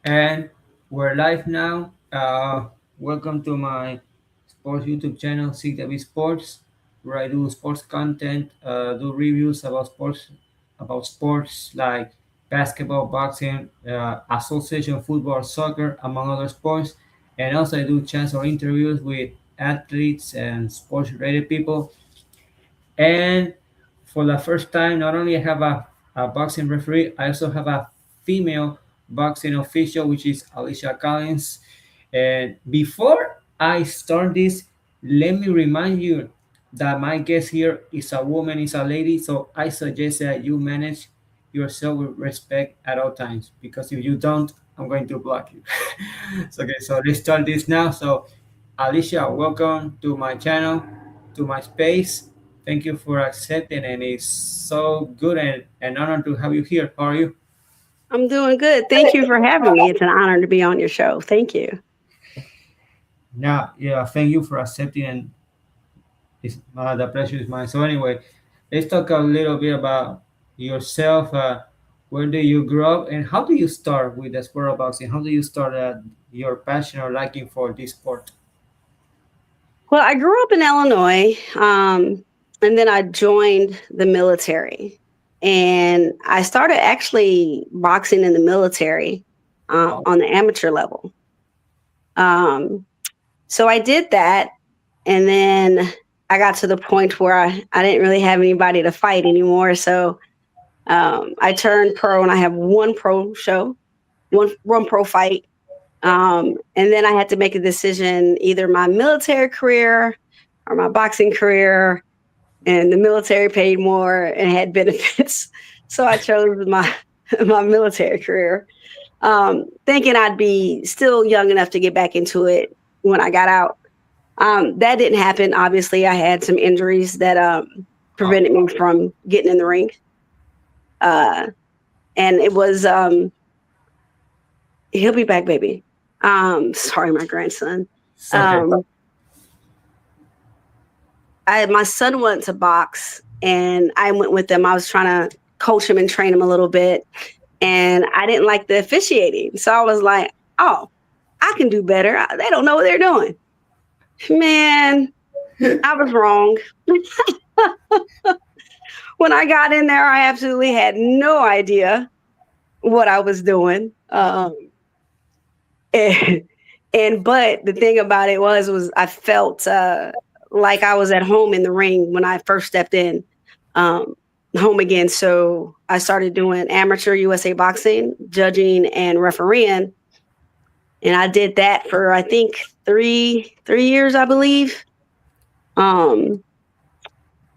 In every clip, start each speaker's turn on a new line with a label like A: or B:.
A: And we're live now. Welcome to my sports YouTube channel, CW Sports, where I do sports content, do reviews about sports like basketball, boxing, association football, soccer, among other sports. And also I do chance or interviews with athletes and sports-related people. And for the first time, not only I have a boxing referee, I also have a female boxing official, which is Alicia Collins. And before I start this, let me remind you that my guest here is a woman, is a lady. So I suggest that you manage yourself with respect at all times, because if you don't, I'm going to block you. So, okay, so let's start this now. So Alicia, welcome to my channel, to my space. Thank you for accepting, and it's so good and an honor to have you here. How are you?
B: I'm doing good. Thank you for having me. It's an honor to be on your show. Thank you.
A: Now, yeah, thank you for accepting, and the pleasure is mine. So, anyway, let's talk a little bit about yourself. Where do you grow up, and how do you start with the sport of boxing? How do you start your passion or liking for this sport?
B: Well, I grew up in Illinois, and then I joined the military. And I started actually boxing in the military
A: Oh,
B: on the amateur level. Um, so I did that. And then I got to the point where I didn't really have anybody to fight anymore. So I turned pro and I have one pro show, one pro fight. And then I had to make a decision, either my military career or my boxing career. And the military paid more and had benefits. So I chose my military career, thinking I'd be still young enough to get back into it when I got out. That didn't happen. Obviously, I had some injuries that
A: oh,
B: prevented me from getting in the ring. Uh, and it was, he'll be back, baby. Sorry, my grandson.
A: it's okay.
B: Um, my son wanted to box, and I went with him. I was trying to coach him and train him a little bit, and I didn't like the officiating. So I was like, "Oh, I can do better. They don't know what they're doing." Man, I was wrong. When I got in there, I absolutely had no idea what I was doing. And, but the thing about it was I felt like I was at home in the ring when I first stepped in, um, home again. So I started doing amateur USA boxing, judging and refereeing, and I did that for I think three years, I believe. Um,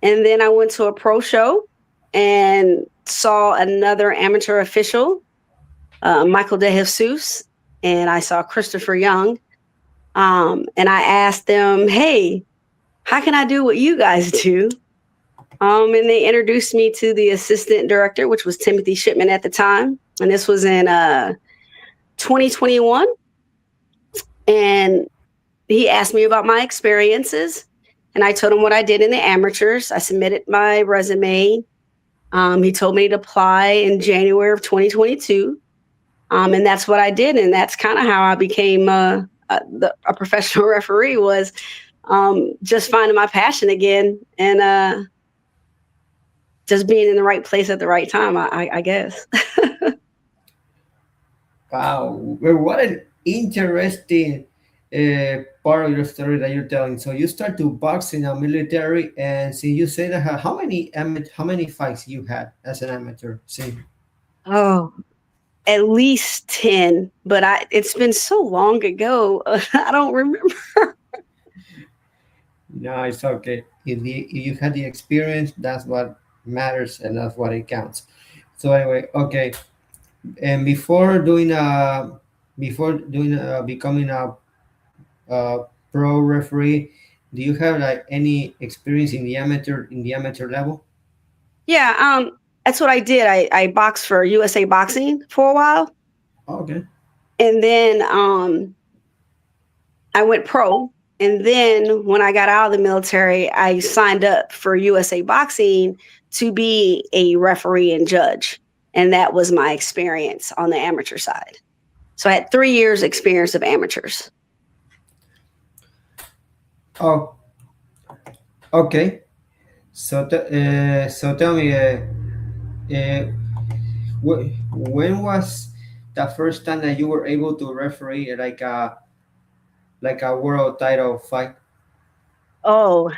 B: and then I went to a pro show and saw another amateur official, Michael DeJesus, and I saw Christopher Young. And I asked them, "Hey, how can I do what you guys do?" And they introduced me to the assistant director, which was Timothy Shipman at the time. And this was in 2021. And he asked me about my experiences. And I told him what I did in the amateurs. I submitted my resume. He told me to apply in January of 2022. And that's what I did. And that's kind of how I became a professional referee, was just finding my passion again, and just being in the right place at the right time, I guess.
A: Wow, well, what an interesting part of your story that you're telling. So you start to box in the military, and see, you say that how many fights you had as an amateur? See,
B: Oh, at least 10, but it's been so long ago. I don't remember.
A: no, it's okay. If you had the experience, that's what matters, and that's what it counts. So anyway, okay. And before doing becoming a pro referee, do you have like any experience in the amateur level?
B: Yeah, that's what I did. I boxed for USA Boxing for a while,
A: Oh, okay.
B: and then I went pro. And then when I got out of the military, I signed up for USA Boxing to be a referee and judge. And that was my experience on the amateur side. So I had 3 years experience of amateurs.
A: Oh, okay. So tell me, uh, when was the first time that you were able to referee like a world title fight?
B: Oh,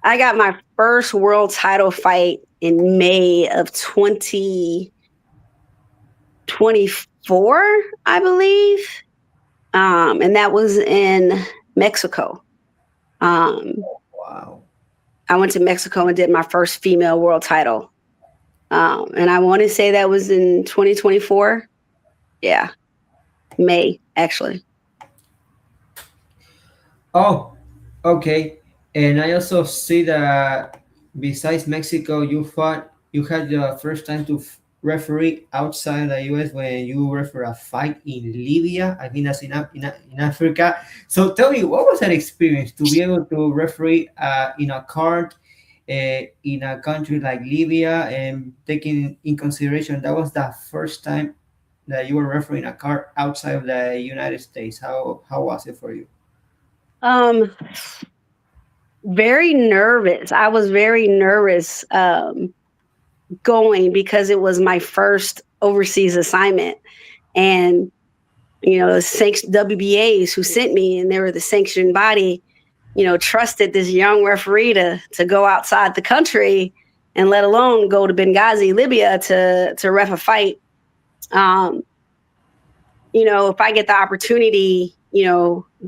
B: I got my first world title fight in May of 2024, I believe. And that was in Mexico. Um,
A: Wow.
B: I went to Mexico and did my first female world title. And I want to say that was in 2024. Yeah, May, actually.
A: Oh, okay. And I also see that besides Mexico, you had the first time to referee outside the U.S. when you referee a fight in Libya. I think that's in Africa. So tell me, what was that experience to be able to referee in a card in a country like Libya, and taking in consideration that was the first time that you were refereeing a card outside of the United States. How was it for you?
B: Um, Very nervous. I was very nervous going because it was my first overseas assignment. And, WBAs who sent me, and they were the sanctioned body, trusted this young referee to go outside the country and let alone go to Benghazi, Libya to ref a fight. Um, if I get the opportunity,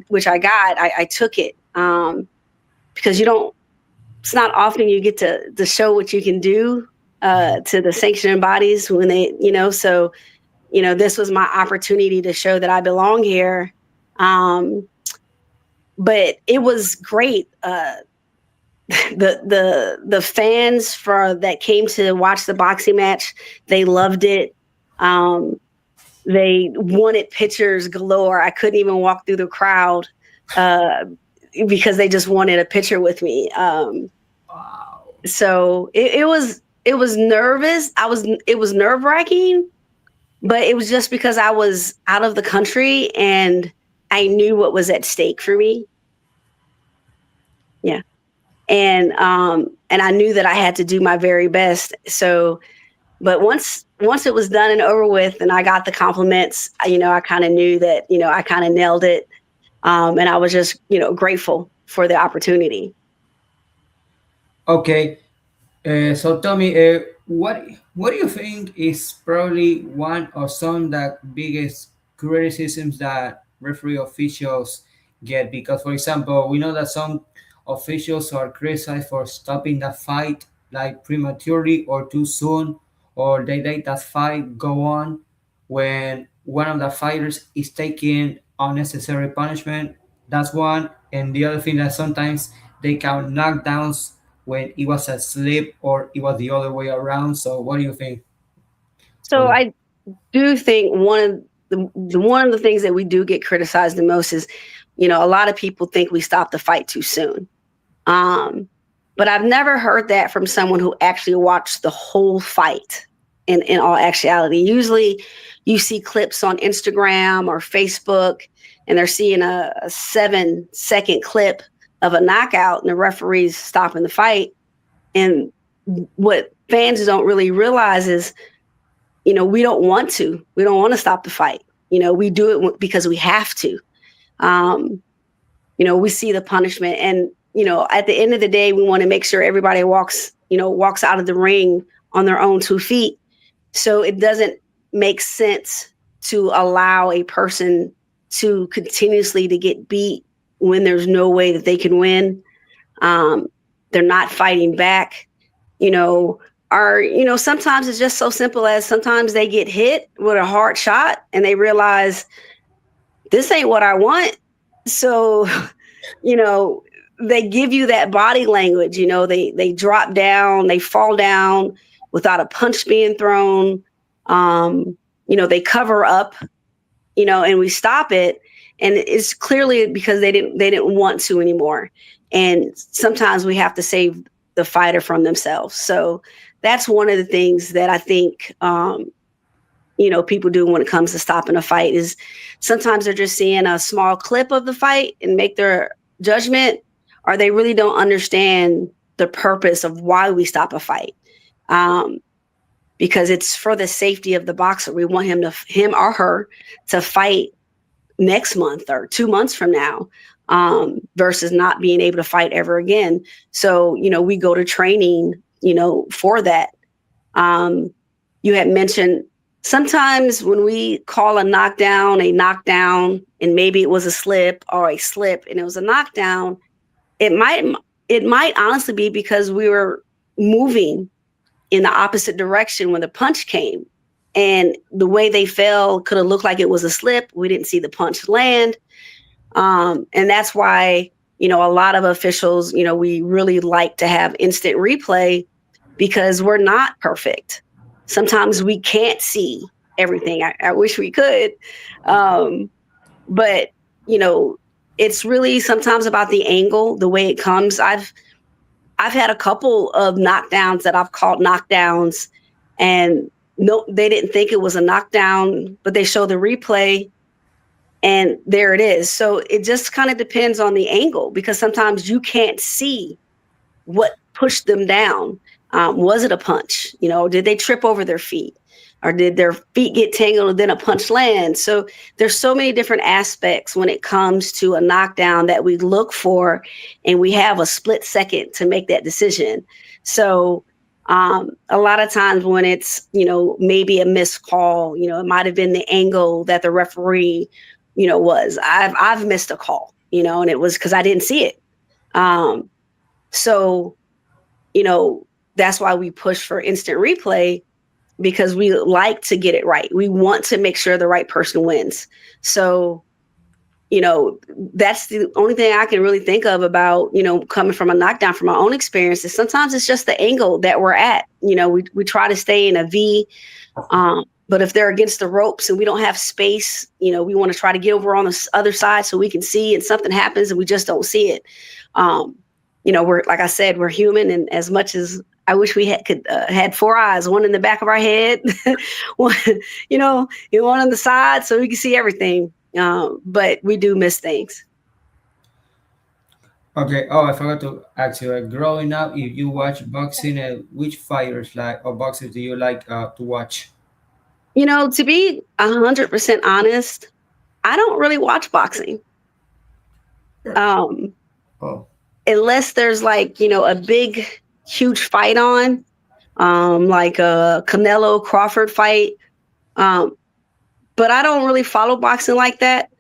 B: which I got, I took it. Because it's not often you get to show what you can do to the sanctioning bodies when they, so, this was my opportunity to show that I belong here. Um, but it was great. The fans for that came to watch the boxing match, they loved it. Um, they wanted pictures galore. I couldn't even walk through the crowd uh, because they just wanted a picture with me.
A: Wow.
B: So it was nervous. It was nerve wracking, but it was just because I was out of the country and I knew what was at stake for me. Yeah. And I knew that I had to do my very best. So, but once it was done and over with and I got the compliments, I kind of knew that, I kind of nailed it. And I was just, grateful for the opportunity.
A: Okay, so tell me, what do you think is probably one of some the biggest criticisms that referee officials get? Because, for example, we know that some officials are criticized for stopping the fight like prematurely or too soon, or they let that fight go on when one of the fighters is taking unnecessary punishment. That's one, and the other thing that sometimes they count knockdowns when it was a slip or it was the other way around. So what do you think
B: So
A: of that?
B: I do think one of the things that we do get criticized the most is, a lot of people think we stopped the fight too soon. Um, but I've never heard that from someone who actually watched the whole fight in all actuality. Usually you see clips on Instagram or Facebook and they're seeing a 7-second clip of a knockout and the referee's stopping the fight. And what fans don't really realize is, we don't want to. We don't want to stop the fight. We do it because we have to. Um, we see the punishment and, at the end of the day, we want to make sure everybody walks out of the ring on their own 2 feet. So it doesn't make sense to allow a person to continuously to get beat when there's no way that they can win. Um, they're not fighting back, you know, or, sometimes it's just so simple as sometimes they get hit with a hard shot and they realize this ain't what I want. So, you know, they give you that body language, they drop down, they fall down without a punch being thrown. They cover up, and we stop it. And it's clearly because they didn't want to anymore. And sometimes we have to save the fighter from themselves. So that's one of the things that I think people do when it comes to stopping a fight is sometimes they're just seeing a small clip of the fight and make their judgment, or they really don't understand the purpose of why we stop a fight. Um, because it's for the safety of the boxer. We want him or her to fight next month or 2 months from now, versus not being able to fight ever again. So, we go to training, for that. Um, you had mentioned sometimes when we call a knockdown, and maybe it was a slip or a slip and it was a knockdown, it might honestly be because we were moving in the opposite direction when the punch came. And the way they fell could have looked like it was a slip. We didn't see the punch land. And that's why, a lot of officials, we really like to have instant replay because we're not perfect. Sometimes we can't see everything. I wish we could. Um, but, you know, it's really sometimes about the angle, the way it comes. I've had a couple of knockdowns that I've called knockdowns, and no, they didn't think it was a knockdown, but they show the replay and there it is. So it just kind of depends on the angle because sometimes you can't see what pushed them down. Was it a punch? Did they trip over their feet? Or did their feet get tangled and then a punch land? So there's so many different aspects when it comes to a knockdown that we look for, and we have a split second to make that decision. So a lot of times when it's, maybe a missed call, it might have been the angle that the referee, was. I've missed a call, and it was because I didn't see it. So, that's why we push for instant replay, because we like to get it right. We want to make sure the right person wins. So, that's the only thing I can really think of about, coming from a knockdown from my own experience is sometimes it's just the angle that we're at. We try to stay in a V. But if they're against the ropes and we don't have space, we want to try to get over on the other side so we can see, and something happens and we just don't see it. We're, like I said, we're human. And as much as I wish we had four eyes, one in the back of our head, one, and one on the side so we can see everything. But we do miss things.
A: Okay. Oh, I forgot to ask you. Growing up, if you watch boxing, which fighters like or boxers do you like to watch?
B: To be 100% honest, I don't really watch boxing. Um,
A: Oh,
B: Unless there's like, a big, huge fight on, like a Canelo Crawford fight. Um, but I don't really follow boxing like that,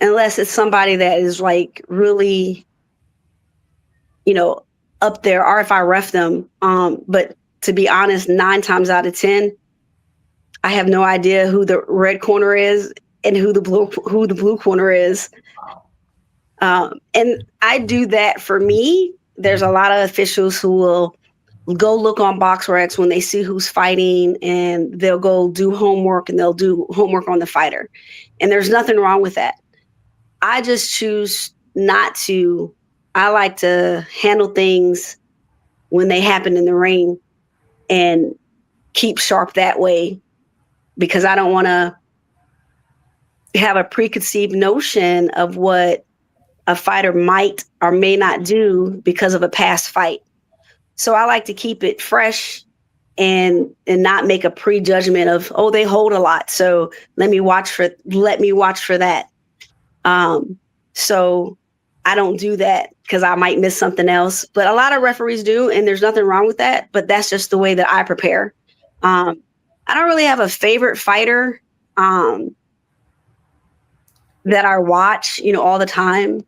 B: unless it's somebody that is like really, you know, up there, or if I ref them. But to be honest, 9 times out of 10, I have no idea who the red corner is and who the blue corner is. And I do that for me. There's a lot of officials who will go look on BoxRec when they see who's fighting, and they'll go do homework, and they'll do homework on the fighter. And there's nothing wrong with that. I just choose not to. I like to handle things when they happen in the ring and keep sharp that way, because I don't want to have a preconceived notion of what a fighter might or may not do because of a past fight. So I like to keep it fresh and not make a prejudgment of, oh, they hold a lot, so let me watch for that. So I don't do that because I might miss something else. But a lot of referees do, and there's nothing wrong with that. But that's just the way that I prepare. I don't really have a favorite fighter that I watch, all the time.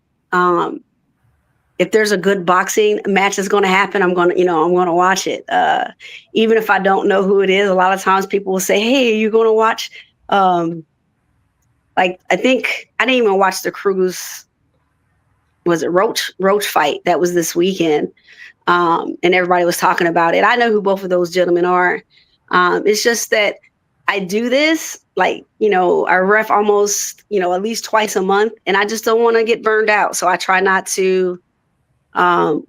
B: If there's a good boxing match that's going to happen, I'm going to watch it. Even if I don't know who it is, a lot of times people will say, "Hey, are you going to watch?" Like, I think I didn't even watch the Cruz, was it Roach fight that was this weekend, and everybody was talking about it. I know who both of those gentlemen are. It's just that I do this, like, I ref almost, at least twice a month, and I just don't want to get burned out. So I try not to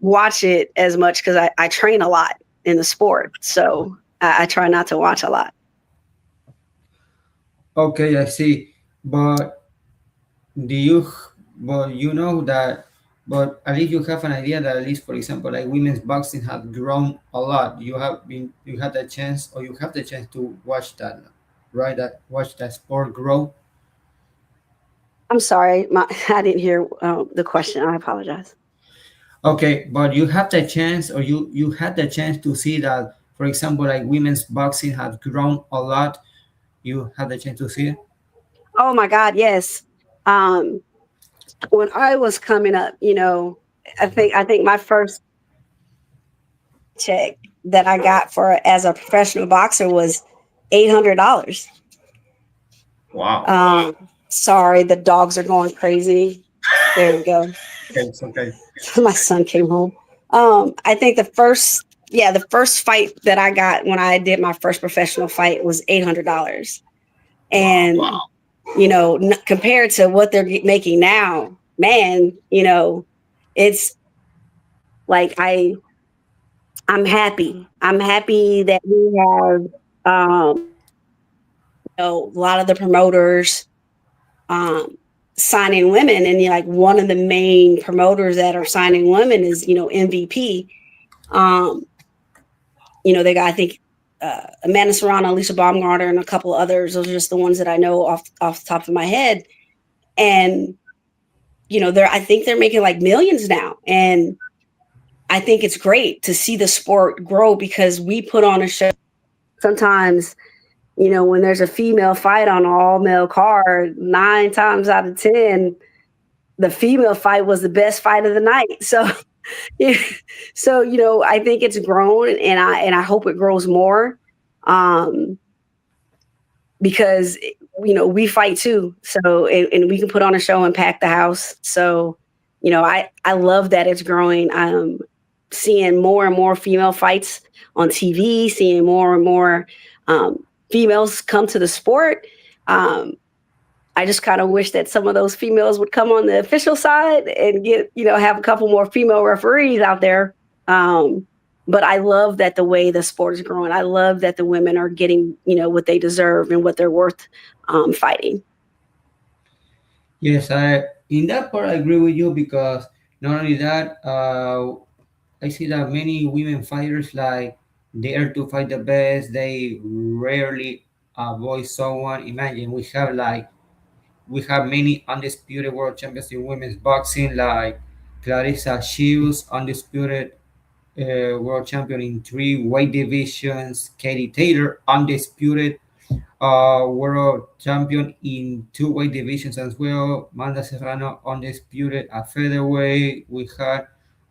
B: watch it as much because I train a lot in the sport. So I try not to watch a lot.
A: Okay, I see. But do you, but you know that, but at least you have an idea that at least, for example, like women's boxing has grown a lot. You had the chance, or you have the chance to watch that, right? That watch that sport grow.
B: I'm sorry, I didn't hear the question. I apologize.
A: Okay, but you have the chance, or you had the chance to see that, for example, like women's boxing has grown a lot. You had the chance to see it.
B: Oh my God, yes. Um, when I was coming up, I think my first check that I got for as a professional boxer was $800.
A: Wow.
B: Sorry, the dogs are going crazy. There we go.
A: Okay, it's okay.
B: My son came home. I think the first fight that I got when I did my first professional fight was $800,
A: Wow.
B: and compared to what they're making now, man, it's like I'm happy. I'm happy that we have, a lot of the promoters um, signing women, and like one of the main promoters that are signing women is MVP. Um, they got, I think, Amanda Serrano, Alicia Baumgartner, and a couple of others. Those are just the ones that I know off the top of my head. And they're I think they're making like millions now, and I think it's great to see the sport grow because we put on a show. Sometimes, when there's a female fight on an all male card, 9 times out of 10, the female fight was the best fight of the night. So, yeah, so I think it's grown, and I hope it grows more, um, because we fight too. So, and we can put on a show and pack the house. So, I love that it's growing. Seeing more and more female fights on TV, seeing more and more um, females come to the sport. Um, I just kind of wish that some of those females would come on the official side and have a couple more female referees out there. Um, but I love that the way the sport is growing. I love that the women are getting, what they deserve and what they're worth fighting.
A: Yes, I in that part I agree with you because not only that, I see that many women fighters like dare to fight the best. They rarely avoid someone. Imagine we have many undisputed world champions in women's boxing like Clarissa Shields, undisputed world champion in three weight divisions. Katie Taylor, undisputed world champion in two weight divisions as well. Manda Serrano, undisputed at featherweight. We had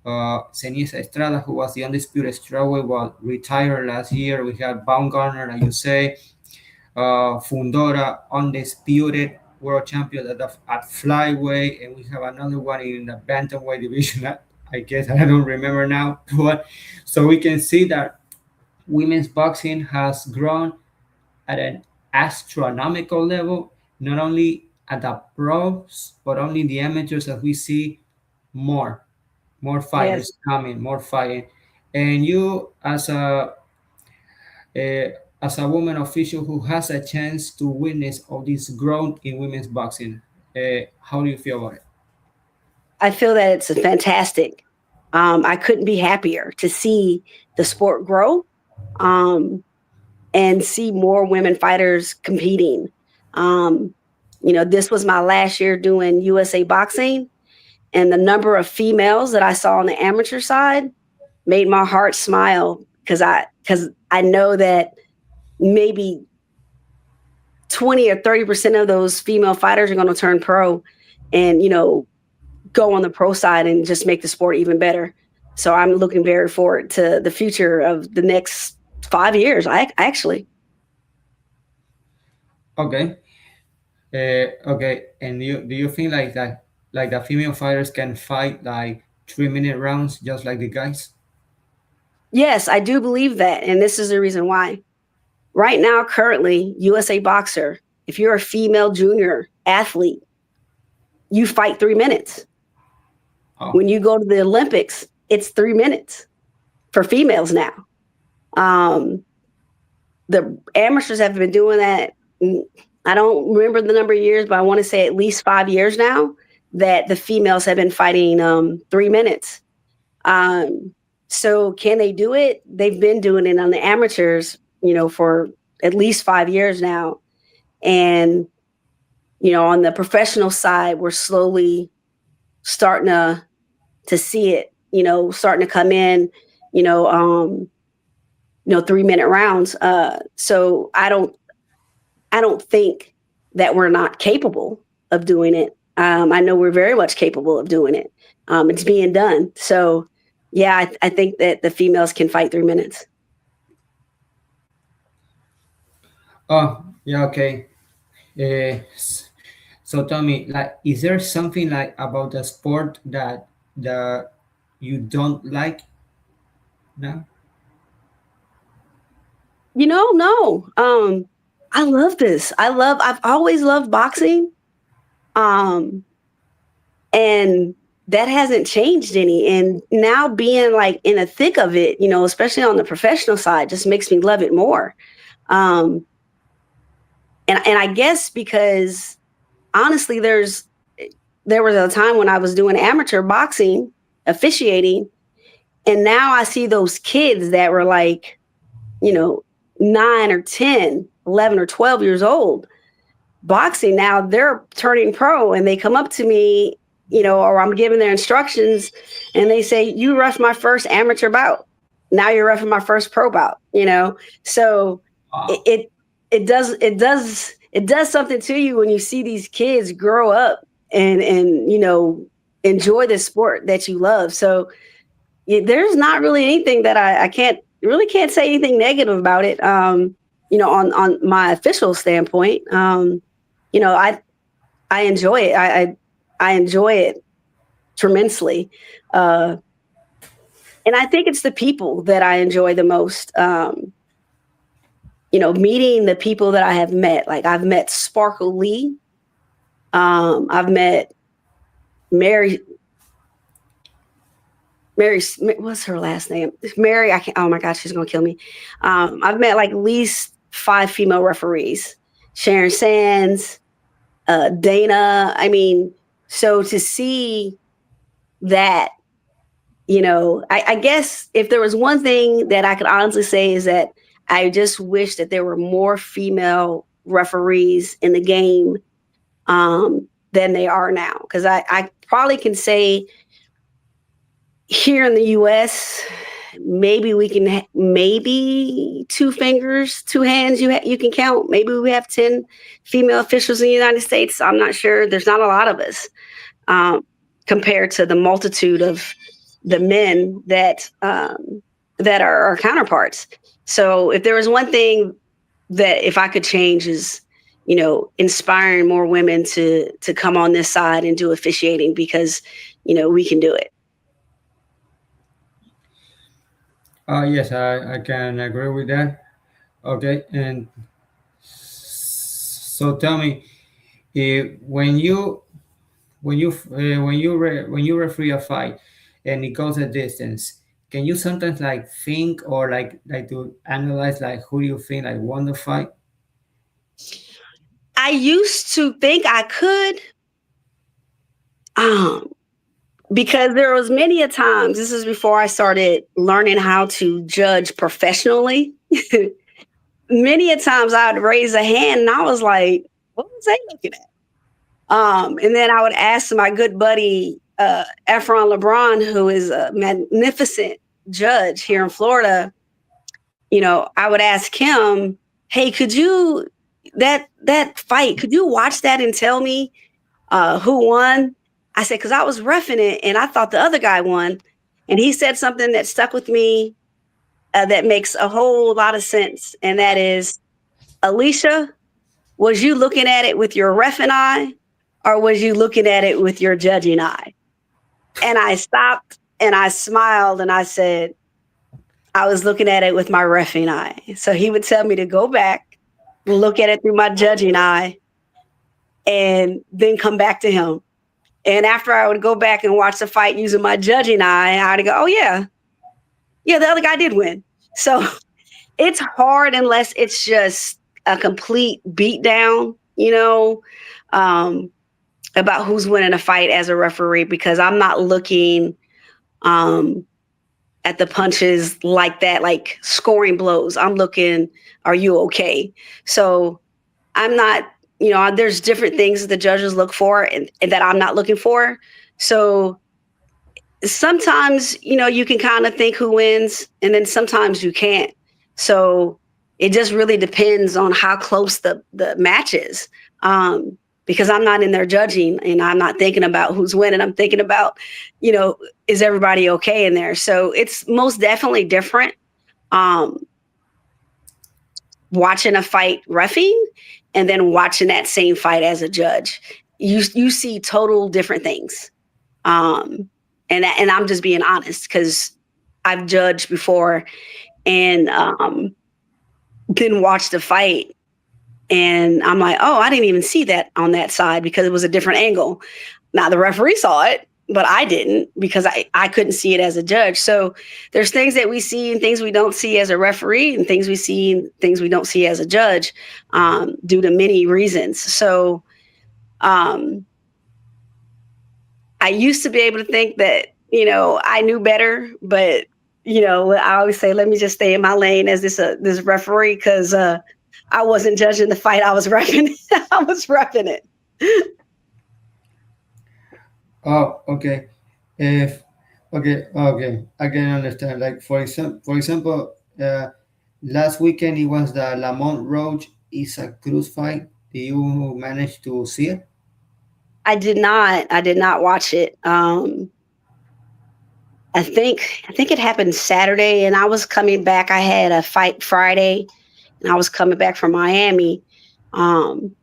A: Ceniza Estrada, who was the undisputed strawweight, but retired last year. We had Baumgartner, like you say. Fundora, undisputed world champion at flyweight, and we have another one in the bantamweight division. That I guess I don't remember now, but so we can see that women's boxing has grown at an astronomical level, not only at the pros but only the amateurs. As we see more
B: Yes,
A: fighters coming, more fighting, and you uh, as a woman official who has a chance to witness all this growth in women's boxing, how do you feel about it?
B: I feel that it's fantastic. I couldn't be happier to see the sport grow, um, and see more women fighters competing. Um, this was my last year doing USA Boxing, and the number of females that I saw on the amateur side made my heart smile because I know that maybe 20 or 30% of those female fighters are going to turn pro, and go on the pro side and just make the sport even better. So I'm looking very forward to the future of the next 5 years. I actually,
A: Okay, okay, and you do you think like the female fighters can fight like 3 minute rounds just like the guys?
B: yes, I do believe that, and this is the reason why. Right now, currently, USA Boxer, if you're a female junior athlete, you fight 3 minutes.
A: Oh,
B: When you go to the Olympics, it's 3 minutes for females now. Um, the amateurs have been doing that. I don't remember the number of years, but I want to say at least 5 years now that the females have been fighting 3 minutes. Um, so can they do it? They've been doing it on the amateurs, for at least 5 years now. And, on the professional side, we're slowly starting to see it, starting to come in, you know, um, 3 minute rounds. So I don't think that we're not capable of doing it. I know we're very much capable of doing it. It's being done. So, yeah, I think that the females can fight 3 minutes.
A: Oh, yeah, okay. So tell me, like, is there something like about the sport that you don't like now?
B: No. I love this. I've always loved boxing. Um, and that hasn't changed any. And now being like in the thick of it, especially on the professional side, just makes me love it more. Um, and I guess because honestly, there was a time when I was doing amateur boxing, officiating, and now I see those kids that were like, you know, 9 or 10, 11 or 12 years old boxing. Now they're turning pro and they come up to me, or I'm giving their instructions and they say, "You roughed my first amateur bout. Now you're roughing my first pro bout." So it,
A: Wow.
B: it it does something to you when you see these kids grow up and enjoy the sport that you love. So there's not really anything that I can't say anything negative about it. On my official standpoint, you know, I I enjoy it. I enjoy it tremendously, uh, and I think it's the people that I enjoy the most. Meeting the people that I have met. Like I've met Sparkle Lee. I've met Mary. What's her last name? Mary. I can't. Oh my gosh, she's gonna kill me. I've met like at least 5 female referees. Sharon Sands, Dana. I mean, so to see that, I guess if there was one thing that I could honestly say is that I just wish that there were more female referees in the game than they are now. Because I probably can say here in the U.S., maybe we can maybe two fingers, two hands you can count. Maybe we have 10 female officials in the United States. I'm not sure. There's not a lot of us um, compared to the multitude of the men that are our counterparts. So if there was one thing that if I could change is, inspiring more women to come on this side and do officiating because, we can do it.
A: Yes, I can agree with that. Okay, and so tell me, when when you referee a fight and it goes a distance, can you sometimes like think or like to analyze like who you think like won the fight?
B: I used to think I could, um, because there was many a times. This is before I started learning how to judge professionally. Many a times I'd raise a hand and I was like, "What was they looking at?" And then I would ask my good buddy Efron LeBron, who is a magnificent judge here in Florida. I would ask him, "Hey, could you that fight? Could you watch that and tell me who won?" I said, "Because I was roughing it and I thought the other guy won." And he said something that stuck with me that makes a whole lot of sense, and that is, "Alicia, was you looking at it with your reffing eye, or was you looking at it with your judging eye?" And I stopped and I smiled and I said, "I was looking at it with my reffing eye." So he would tell me to go back, look at it through my judging eye, and then come back to him. And after I would go back and watch the fight using my judging eye, I'd go, "Oh, yeah, yeah, the other guy did win." So it's hard unless it's just a complete beatdown. you know, um, about who's winning a fight as a referee because I'm not looking um, at the punches like that, like scoring blows. I'm looking, are you okay? So I'm not, there's different things that the judges look for and that I'm not looking for. So sometimes, you can kind of think who wins, and then sometimes you can't. So it just really depends on how close the match is. Because I'm not in there judging and I'm not thinking about who's winning. I'm thinking about, you know, is everybody okay in there? So it's most definitely different. Um, Watching a fight roughing and then watching that same fight as a judge. You see total different things. Um, and I'm just being honest because I've judged before and then watched a fight and I'm like, oh, I didn't even see that on that side because it was a different angle. Now the referee saw it, but I didn't because I couldn't see it as a judge. So there's things that we see and things we don't see as a referee and things we see and things we don't see as a judge due to many reasons. So um, I used to be able to think that, I knew better, but I always say, let me just stay in my lane as this referee because I wasn't judging the fight. I was repping. I was repping it.
A: Oh, okay. If okay, I can understand. Like for example, last weekend it was the Lamont Roach Isaac Cruz fight. Do you manage to see it?
B: I did not. I did not watch it. I think it happened Saturday, and I was coming back. I had a fight Friday, and I was coming back from Miami. Um,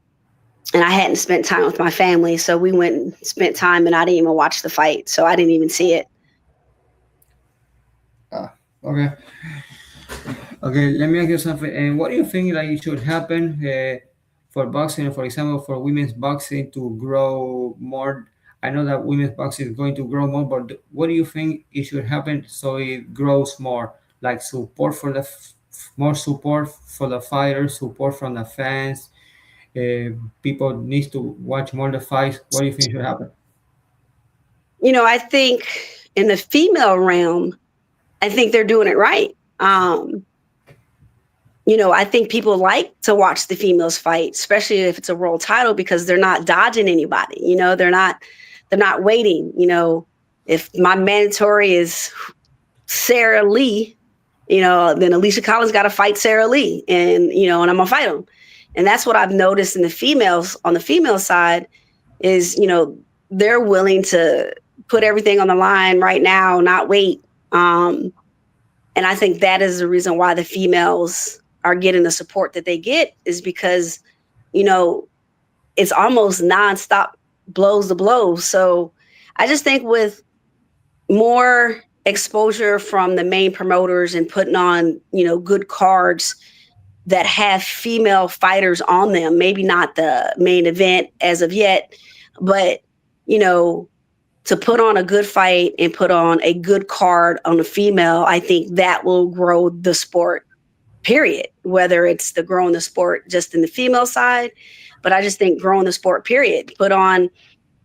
B: and I hadn't spent time with my family, so we went and spent time, and I didn't even watch the fight, so I didn't even see it.
A: Ah, okay. Okay, let me ask you something. And what do you think like it should happen for boxing, for example, for women's boxing to grow more? I know that women's boxing is going to grow more, but what do you think it should happen so it grows more? Like support for more support for the fighters, support from the fans. People need to watch more the fights. What do you think should happen?
B: I think in the female realm, I think they're doing it right. Um, I think people like to watch the females fight, especially if it's a world title, because they're not dodging anybody. They're not waiting. If my mandatory is Sarah Lee, then Alicia Collins got to fight Sarah Lee, and I'm gonna fight them. And that's what I've noticed in the females on the female side is, they're willing to put everything on the line right now, not wait. Um, and I think that is the reason why the females are getting the support that they get is because, you know, it's almost nonstop blows to blows. So I just think with more exposure from the main promoters and putting on, good cards that have female fighters on them, maybe not the main event as of yet, but, you know, to put on a good fight and put on a good card on a female, I think that will grow the sport, period. Whether it's the growing the sport just in the female side, but I just think growing the sport, period. Put on,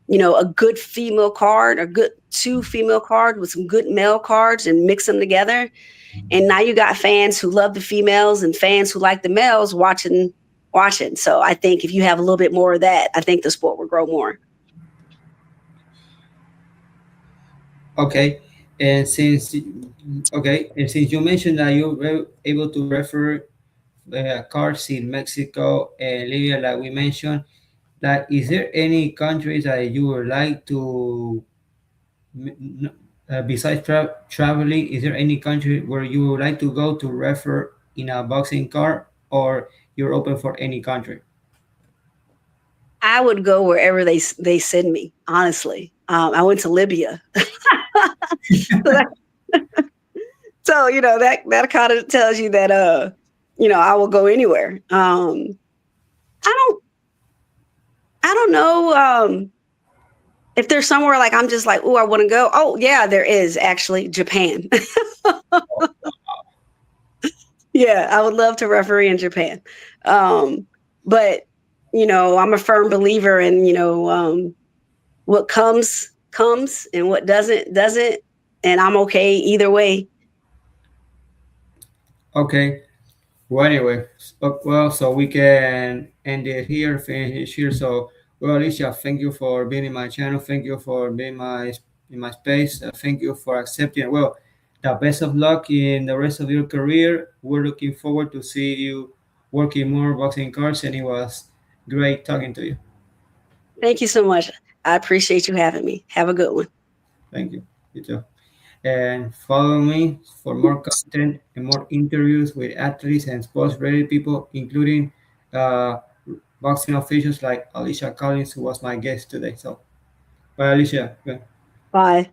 B: a good female card, a good two female card with some good male cards and mix them together. And now you got fans who love the females and fans who like the males watching. So I think if you have a little bit more of that, I think the sport will grow more.
A: Okay, and since you mentioned that you were able to refer cars in Mexico and Libya, like we mentioned, like is there any countries that you would like to, besides traveling, is there any country where you would like to go to refer in a boxing car, or you're open for any country?
B: I would go wherever they send me. Honestly, I went to Libya, so, that kind of tells you that I will go anywhere. I don't I don't know if there's somewhere like I'm just like, oh, I want to go. Oh yeah, there is actually Japan. Yeah, I would love to referee in Japan. But I'm a firm believer in, what comes comes and what doesn't, and I'm okay either way.
A: Okay. Well, anyway, well, so we can end it here, finish here. So, well, Alicia, thank you for being in my channel. Thank you for being in my space. Thank you for accepting. Well, the best of luck in the rest of your career. We're looking forward to see you working more boxing cards, and it was great talking to you.
B: Thank you so much. I appreciate you having me. Have a good one.
A: Thank you. You too. And follow me for more content and more interviews with athletes and sports related people, including uh, boxing officials like Alicia Collins, who was my guest today. So, bye, Alicia.
B: Bye.